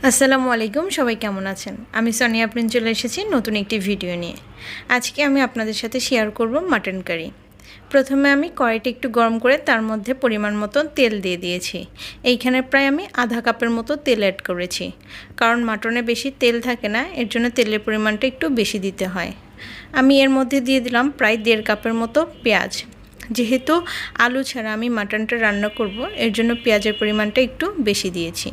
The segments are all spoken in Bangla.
আসসালামু আলাইকুম, সবাই কেমন আছেন? আমি সোনিয়া প্রিন্স চলে এসেছি নতুন একটি ভিডিও নিয়ে। আজকে আমি আপনাদের সাথে শেয়ার করব মাটন কারি। প্রথমে আমি কড়াইটা একটু গরম করে তার মধ্যে পরিমাণ মতো তেল দিয়ে দিয়েছি। এইখানে প্রায় আমি আধা কাপের মতো তেল অ্যাড করেছি, কারণ মাটনে বেশি তেল থাকে না, এর জন্য তেলের পরিমাণটা একটু বেশি দিতে হয়। আমি এর মধ্যে দিয়ে দিলাম প্রায় 1.5 কাপের মতো পেঁয়াজ। যেহেতু আলু ছাড়া আমি মাটনটা রান্না করব, এর জন্য পেঁয়াজের পরিমাণটা একটু বেশি দিয়েছি।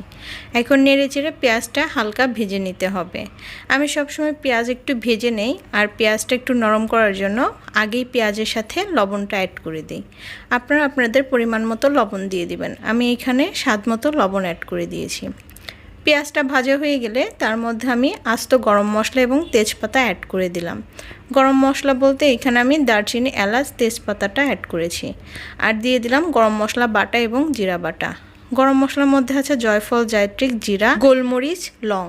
এখন নেড়েচেড়ে পেঁয়াজটা হালকা ভেজে নিতে হবে। আমি সবসময় পেঁয়াজ একটু ভেজে নেই, আর পেঁয়াজটা একটু নরম করার জন্য আগেই পেঁয়াজের সাথে লবণটা অ্যাড করে দিই। আপনারা আপনাদের পরিমাণ মতো লবণ দিয়ে দিবেন। আমি এখানে স্বাদ মতো লবণ অ্যাড করে দিয়েছি। পেঁয়াজটা ভাজা হয়ে গেলে তার মধ্যে আমি আস্ত গরম মশলা এবং তেজপাতা অ্যাড করে দিলাম। গরম মশলা বলতে এখানে আমি দারচিনি, এলাচ, তেজপাতাটা অ্যাড করেছি। আর দিয়ে দিলাম গরম মশলা বাটা এবং জিরা বাটা। গরম মশলার মধ্যে আছে জয়ফল, জায়ত্রিক, জিরা, গোলমরিচ, লং।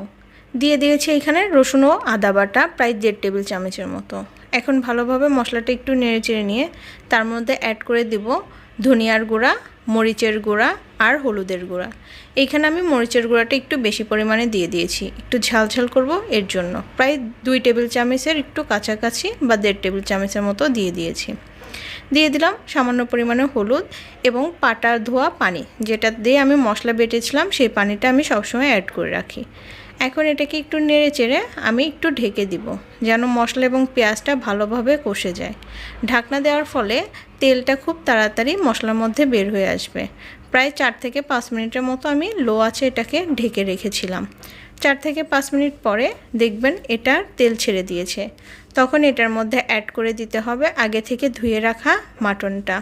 দিয়ে দিয়েছি এখানে রসুন ও আদা বাটা প্রায় 1.5 টেবিল চামচের মতো। এখন ভালোভাবে মশলাটা একটু নেড়েচেড়ে নিয়ে তার মধ্যে অ্যাড করে দিব ধনিয়ার গুঁড়া, মরিচের গুঁড়া আর হলুদের গুঁড়া। এইখানে আমি মরিচের গুঁড়াটা একটু বেশি পরিমাণে দিয়ে দিয়েছি, একটু ঝালঝাল করব এর জন্য। প্রায় 2 টেবিল চামচের একটু কাছাকাছি বা 1.5 টেবিল চামচের মতো দিয়ে দিয়েছি। দিয়ে দিলাম সামান্য পরিমাণে হলুদ এবং পাটা ধোয়া পানি, যেটা দিয়ে আমি মশলা বেটেছিলাম, সেই পানিটা আমি সবসময় অ্যাড করে রাখি। এখন এটাকে একটু নেড়ে চেড়ে আমি একটু ঢেকে দিব, যেন মশলা এবং পেঁয়াজটা ভালোভাবে কষে যায়। ঢাকনা দেওয়ার ফলে তেলটা খুব তাড়াতাড়ি মশলার মধ্যে বের হয়ে আসবে। প্রায় 4 থেকে 5 মিনিটের মতো আমি লো আঁচে এটাকে ঢেকে রেখেছিলাম। 4 থেকে 5 মিনিট পরে দেখবেন এটা তেল ছেড়ে দিয়েছে। তখন এটার মধ্যে অ্যাড করে দিতে হবে আগে থেকে ধুয়ে রাখা মাটনটা।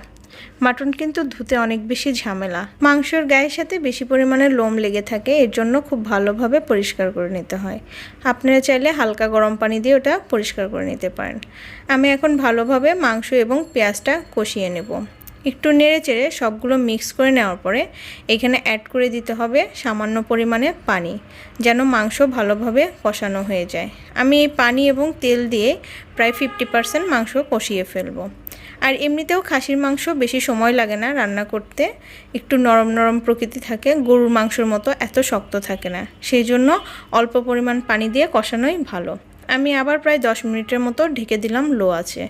মাটন কিন্তু ধুতে অনেক বেশি ঝামেলা। মাংসের গায়ের সাথে বেশি পরিমাণে লোম লেগে থাকে, এর জন্য খুব ভালোভাবে পরিষ্কার করে নিতে হয়। আপনারা চাইলে হালকা গরম পানি দিয়ে ওটা পরিষ্কার করে নিতে পারেন। আমি এখন ভালোভাবে মাংস এবং পেঁয়াজটা কষিয়ে নেব। একটু নেড়ে চেড়ে সবগুলো মিক্স করে নেওয়ার পরে এখানে অ্যাড করে দিতে হবে সামান্য পরিমাণে পানি, যেন মাংস ভালোভাবে কষানো হয়ে যায়। আমি এই পানি এবং তেল দিয়ে প্রায় 50% মাংস কষিয়ে ফেলবো। আর এমনিতেও খাসির মাংস বেশি সময় লাগে না রান্না করতে, একটু নরম নরম প্রকৃতি থাকে, গরুর মাংসের মতো এত শক্ত থাকে না। সেই জন্য অল্প পরিমাণ পানি দিয়ে কষানোই ভালো। আমি আবার প্রায় 10 মিনিটের মতো ঢেকে দিলাম লো আছে।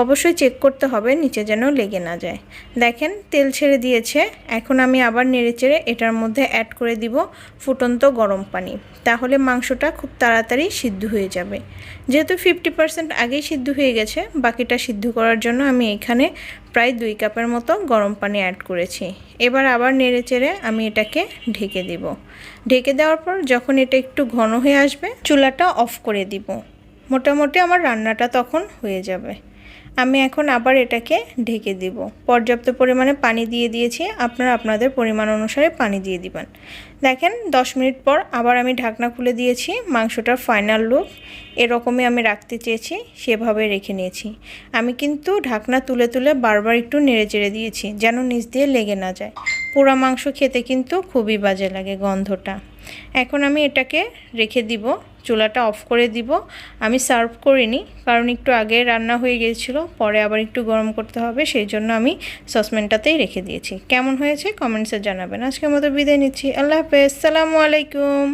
অবশ্যই চেক করতে হবে নিচে যেন লেগে না যায়। দেখেন তেল ছেড়ে দিয়েছে। এখন আমি আবার নেড়েচেড়ে এটার মধ্যে অ্যাড করে দিব ফুটন্ত গরম পানি, তাহলে মাংসটা খুব তাড়াতাড়ি সিদ্ধ হয়ে যাবে। যেহেতু 50% আগেই সিদ্ধ হয়ে গেছে, বাকিটা সিদ্ধ করার জন্য আমি এখানে প্রায় 2 কাপের মতো গরম পানি অ্যাড করেছি। এবার আবার নেড়েচেড়ে আমি এটাকে ঢেকে দিব। ঢেকে দেওয়ার পর যখন এটা একটু ঘন হয়ে আসবে, চুলাটা অফ করে দিব। মোটামুটি আমার রান্নাটা তখন হয়ে যাবে। আমি এখন আবার এটাকে ঢেকে দিব। পর্যাপ্ত পরিমাণে পানি দিয়ে দিয়েছি, আপনারা আপনাদের পরিমাণ অনুসারে পানি দিয়ে দিবেন। দেখেন 10 মিনিট পর আবার আমি ঢাকনা খুলে দিয়েছি। মাংসটার ফাইনাল লুক এরকমই আমি রাখতে চেয়েছি, সেভাবে রেখে নিয়েছি। আমি কিন্তু ঢাকনা তুলে তুলে বারবার একটু নেড়ে চেড়ে দিয়েছি, যেন নিচ দিয়ে লেগে না যায়। পোড়া মাংস খেতে কিন্তু খুবই বাজে লাগে গন্ধটা। এখন আমি এটাকে রেখে দিব, চুলাটা অফ করে দিব। আমি সার্ভ করিনি, কারণ একটু আগে রান্না হয়ে গিয়েছিল, পরে আবার একটু গরম করতে হবে, সেই জন্য আমি সসপ্যানটাতেই রেখে দিয়েছি। কেমন হয়েছে কমেন্টসে জানাবেন। আজকের মতো বিদায় নিচ্ছি। আল্লাহ হাফেজ, আসসালামু আলাইকুম।